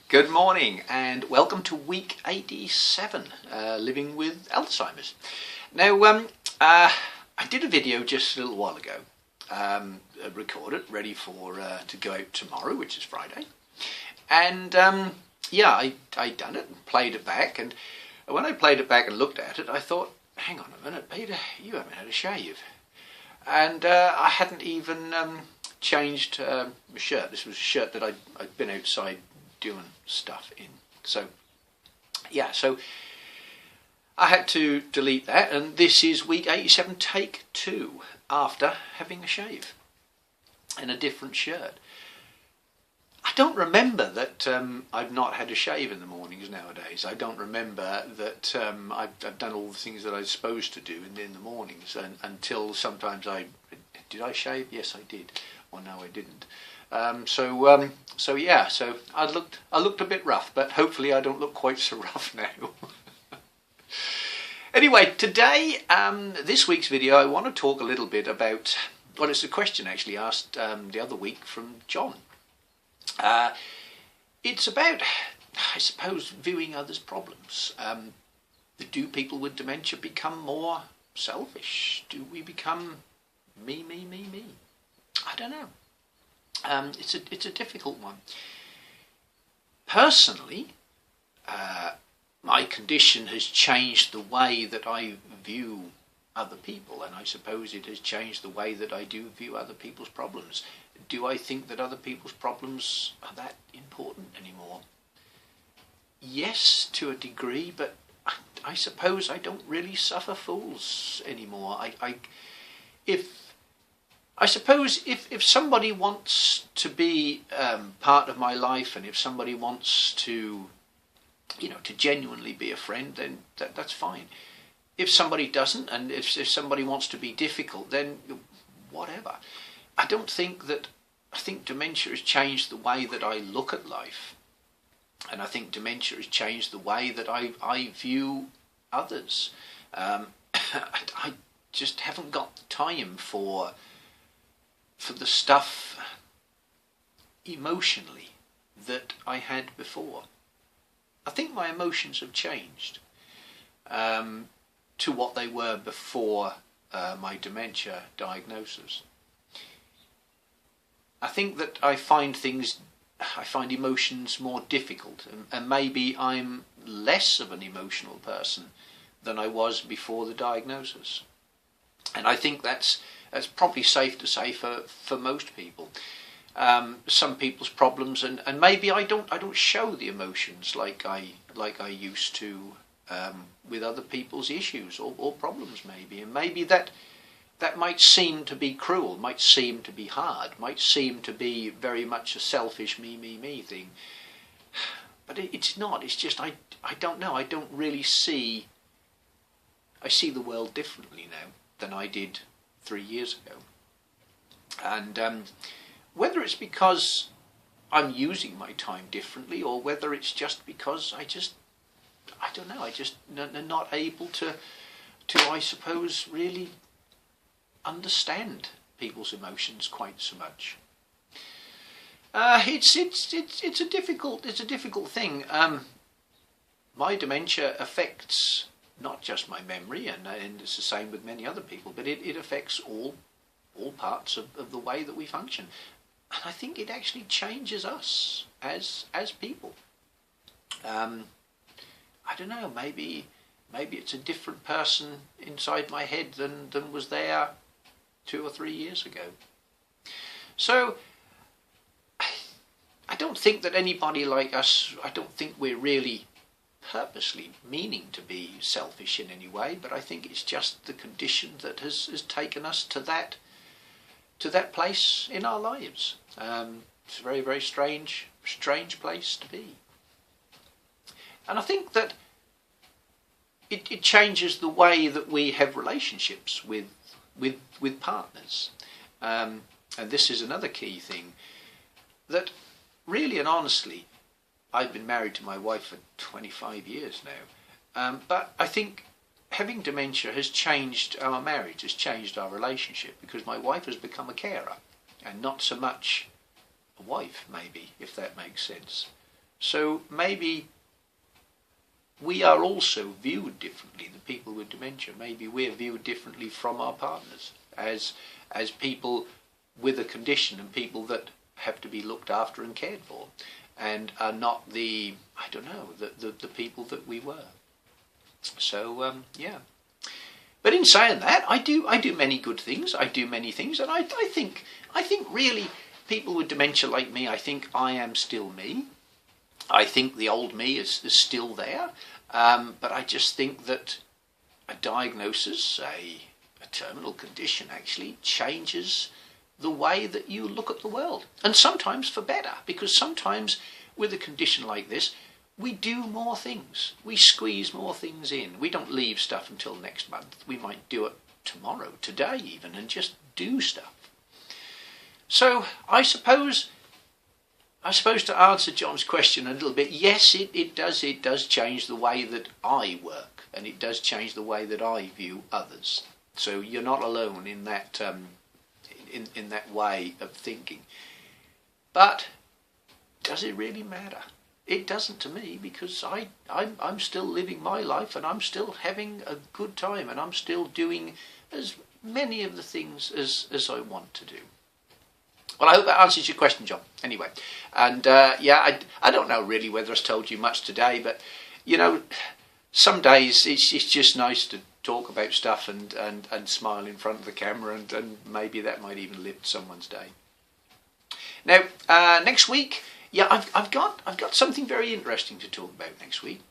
Good morning and welcome to week 87, living with Alzheimer's. Now, I did a video just a little while ago, recorded, ready for to go out tomorrow, which is Friday. And yeah, I done it and played it back. And when I played it back and looked at it, I thought, hang on a minute, Peter, you haven't had a shave. And I hadn't even changed my shirt. This was a shirt that I'd been outside doing stuff in. So yeah, so I had to delete that, and this is week 87, take 2, after having a shave in a different shirt. I don't remember that I've not had a shave in the mornings nowadays. I don't remember that I've done all the things that I was supposed to do in the mornings, until sometimes did I shave? Yes, I did. Or no, I didn't. So yeah, so I looked a bit rough, but hopefully I don't look quite so rough now. Anyway, today, this week's video, I want to talk a little bit about, well, it's a question actually asked the other week from John. It's about, I suppose, viewing others' problems. Do people with dementia become more selfish? Do we become me? I don't know. It's a difficult one. Personally, my condition has changed the way that I view other people, and I suppose it has changed the way that I do view other people's problems. Do I think that other people's problems are that important anymore? Yes, to a degree, but I suppose I don't really suffer fools anymore. I suppose if somebody wants to be part of my life, and if somebody wants to, to genuinely be a friend, then that's fine. If somebody doesn't, and if somebody wants to be difficult, then whatever. I think dementia has changed the way that I look at life, and I think dementia has changed the way that I view others. I just haven't got the time for the stuff emotionally that I had before. I think my emotions have changed to what they were before my dementia diagnosis. I think that I find emotions more difficult, and maybe I'm less of an emotional person than I was before the diagnosis. And I think that's probably safe to say for most people. Some people's problems, and maybe I don't show the emotions like I used to with other people's issues or problems, maybe. And maybe that might seem to be cruel, might seem to be hard, might seem to be very much a selfish me thing. But it's not. It's just I don't know. I don't really see. I see the world differently now than I did 3 years ago. And whether it's because I'm using my time differently, or whether it's just because I don't know, I just not able to I suppose really understand people's emotions quite so much. It's a difficult thing. My dementia affects not just my memory, and it's the same with many other people, but it affects all parts of the way that we function. And I think it actually changes us as people. I don't know, maybe it's a different person inside my head than was there 2 or 3 years ago. So I don't think that anybody like us, I don't think we're really purposely meaning to be selfish in any way, but I think it's just the condition that has taken us to that place in our lives. It's a very, very strange place to be. And I think that it changes the way that we have relationships with partners. And this is another key thing, that really and honestly, I've been married to my wife for 25 years now, but I think having dementia has changed our marriage, has changed our relationship, because my wife has become a carer and not so much a wife, maybe, if that makes sense. So maybe we are also viewed differently, the people with dementia. Maybe we're viewed differently from our partners as people with a condition and people that have to be looked after and cared for, and are not the, I don't know, the people that we were. So yeah. But in saying that, I do many good things. I do many things, and I think really people with dementia like me, I think I am still me. I think the old me is still there, but I just think that a diagnosis, a terminal condition, actually changes the way that you look at the world, and sometimes for better, because sometimes with a condition like this, we do more things. We squeeze more things in. We don't leave stuff until next month. We might do it tomorrow, today even, and just do stuff. So I suppose to answer John's question a little bit, yes, it does change the way that I work, and it does change the way that I view others. So you're not alone in that in that way of thinking. But does it really matter? It doesn't to me, because I'm still living my life, and I'm still having a good time, and I'm still doing as many of the things as I want to do. Well, I hope that answers your question, John. Anyway, and yeah, I don't know really whether I've told you much today, but you know, some days it's just nice to talk about stuff and smile in front of the camera, and maybe that might even lift someone's day. Now, next week, yeah, I've got something very interesting to talk about next week.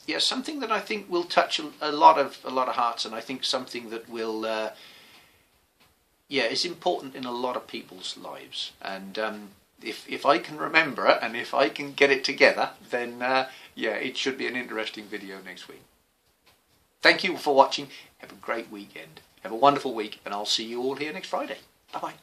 Yeah, something that I think will touch a lot of hearts, and I think something that will, yeah, is important in a lot of people's lives. And if I can remember it, and if I can get it together, then yeah, it should be an interesting video next week. Thank you for watching. Have a great weekend. Have a wonderful week, and I'll see you all here next Friday. Bye-bye.